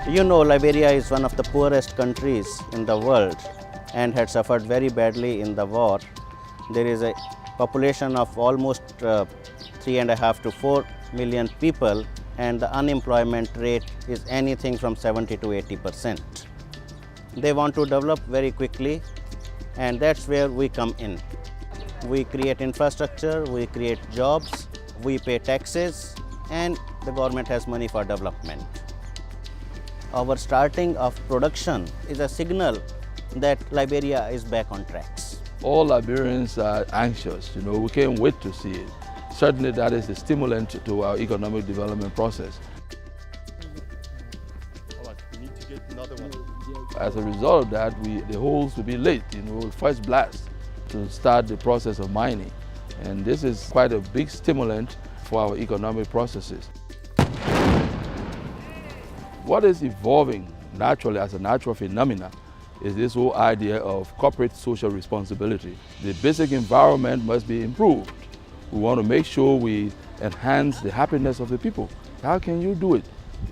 You know, Liberia is one of the poorest countries in the world and had suffered very badly in the war. There is a population of almost 3.5 to 4 million people, and the unemployment rate is anything from 70 to 80%. They want to develop very quickly, and that's where we come in. We create infrastructure, we create jobs, we pay taxes, and the government has money for development. Our starting of production is a signal that Liberia is back on tracks. All Liberians are anxious, we can't wait to see it. Certainly that is a stimulant to our economic development process. We need to get another one. As a result of that, the holes will be late, first blast to start the process of mining. And this is quite a big stimulant for our economic processes. What is evolving naturally as a natural phenomenon is this whole idea of corporate social responsibility. The basic environment must be improved. We want to make sure we enhance the happiness of the people. How can you do it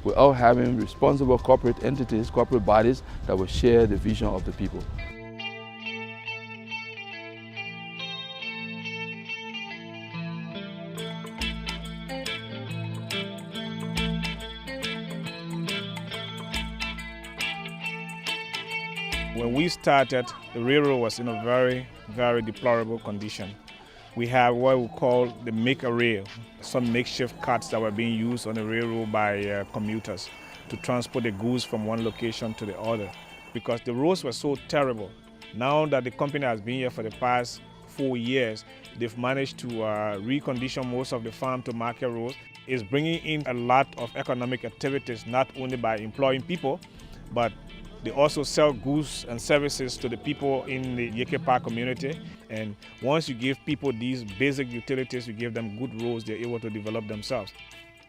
without having responsible corporate entities, corporate bodies that will share the vision of the people? When we started, the railroad was in a very, very deplorable condition. We have what we call the make-a-rail, some makeshift carts that were being used on the railroad by commuters to transport the goods from one location to the other, because the roads were so terrible. Now that the company has been here for the past 4 years, they've managed to recondition most of the farm to market roads. It's bringing in a lot of economic activities, not only by employing people, but they also sell goods and services to the people in the Yekepa community. And once you give people these basic utilities, you give them good roads, they're able to develop themselves.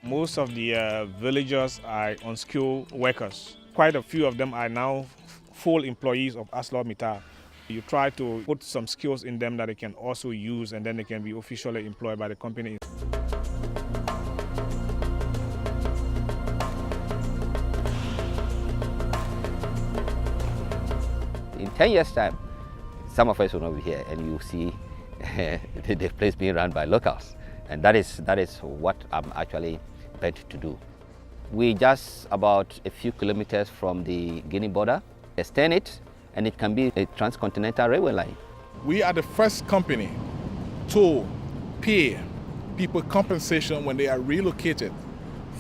Most of the villagers are unskilled workers. Quite a few of them are now full employees of ArcelorMittal. You try to put some skills in them that they can also use, and then they can be officially employed by the company. In 10 years' time, some of us will not be here, and you see the place being run by locals. And that is what I'm actually bent to do. We're just about a few kilometers from the Guinea border. Extend it, and it can be a transcontinental railway line. We are the first company to pay people compensation when they are relocated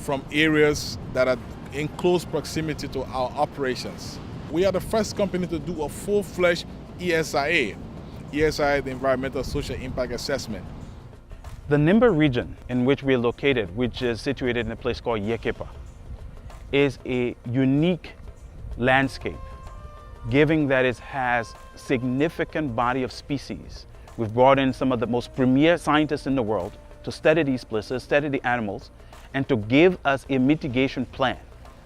from areas that are in close proximity to our operations. We are the first company to do a full-fledged ESIA. ESIA, the Environmental Social Impact Assessment. The Nimba region in which we're located, which is situated in a place called Yekepa, is a unique landscape, given that it has significant body of species. We've brought in some of the most premier scientists in the world to study these places, study the animals, and to give us a mitigation plan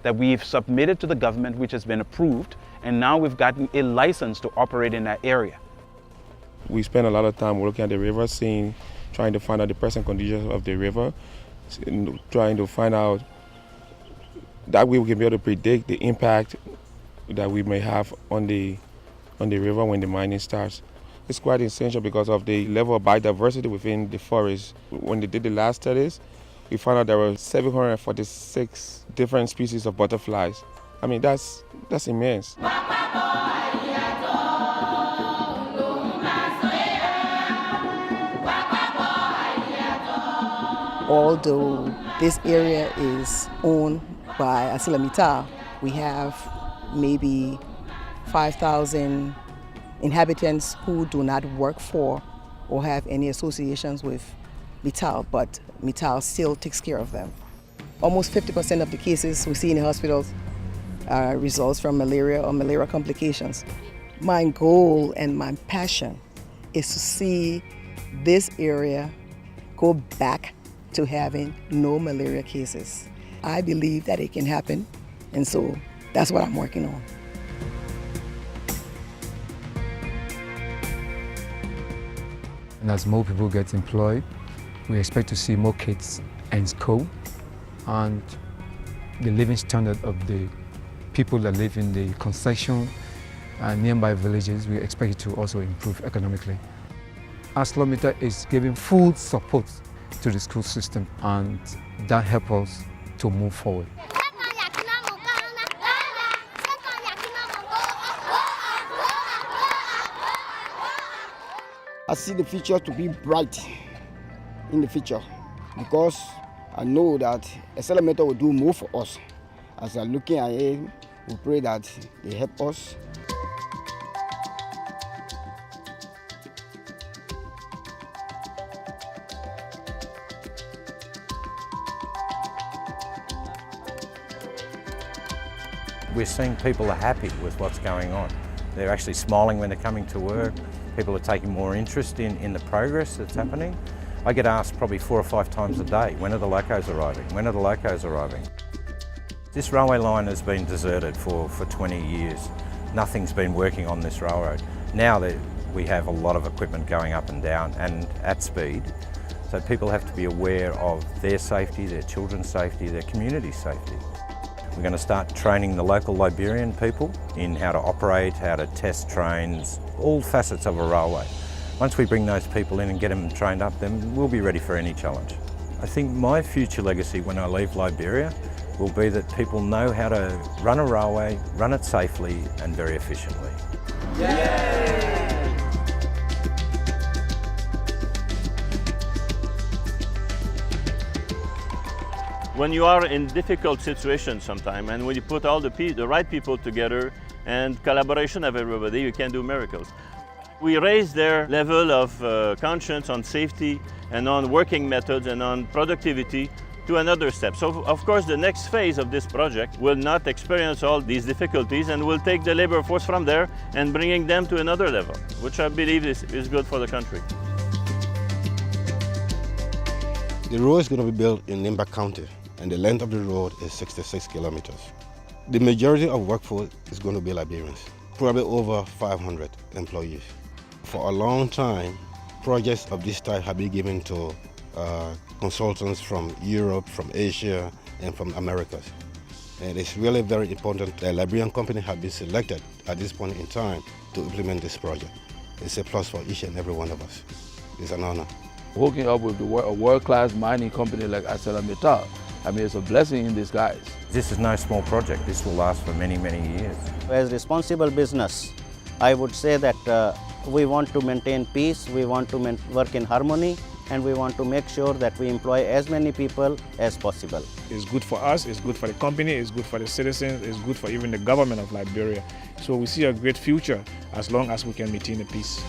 that we've submitted to the government, which has been approved, and now we've gotten a license to operate in that area. We spend a lot of time looking at the river scene, trying to find out the present conditions of the river, trying to find out that we can be able to predict the impact that we may have on the river when the mining starts. It's quite essential because of the level of biodiversity within the forest. When they did the last studies, we found out there were 746 different species of butterflies. I mean, that's immense. Although this area is owned by ArcelorMittal, we have maybe 5,000 inhabitants who do not work for or have any associations with Mittal, but Mittal still takes care of them. Almost 50% of the cases we see in the hospitals results from malaria or malaria complications. My goal and my passion is to see this area go back to having no malaria cases. I believe that it can happen, and so that's what I'm working on. And as more people get employed, we expect to see more kids in school, and the living standard of the people that live in the concession and nearby villages. We expect it to also improve economically. ArcelorMittal is giving full support to the school system, and that helps us to move forward. I see the future to be bright in the future because I know that Arcelor Mittal will do more for us. As I'm looking at it, we pray that they help us. We're seeing people are happy with what's going on. They're actually smiling when they're coming to work. People are taking more interest in the progress that's happening. I get asked probably 4 or 5 times a day, when are the locos arriving? When are the locos arriving? This railway line has been deserted for 20 years. Nothing's been working on this railroad. Now that we have a lot of equipment going up and down and at speed, so people have to be aware of their safety, their children's safety, their community safety. We're going to start training the local Liberian people in how to operate, how to test trains, all facets of a railway. Once we bring those people in and get them trained up, then we'll be ready for any challenge. I think my future legacy when I leave Liberia will be that people know how to run a railway, run it safely and very efficiently. Yay! When you are in difficult situations sometimes, and when you put all the right people together and collaboration of everybody, you can do miracles. We raise their level of conscience on safety and on working methods and on productivity to another step. So of course the next phase of this project will not experience all these difficulties and will take the labor force from there and bringing them to another level, which I believe is good for the country. The road is going to be built in Nimba County, and the length of the road is 66 kilometers. The majority of workforce is going to be Liberians, probably over 500 employees. For a long time, projects of this type have been given to consultants from Europe, from Asia, and from Americas. And it's really very important that Liberian companies have been selected at this point in time to implement this project. It's a plus for each and every one of us. It's an honor. Hooking up with a world-class mining company like ArcelorMittal, I mean, it's a blessing in disguise. This is no small project. This will last for many, many years. As responsible business, I would say that we want to maintain peace, we want to work in harmony, and we want to make sure that we employ as many people as possible. It's good for us, it's good for the company, it's good for the citizens, it's good for even the government of Liberia. So we see a great future as long as we can maintain the peace.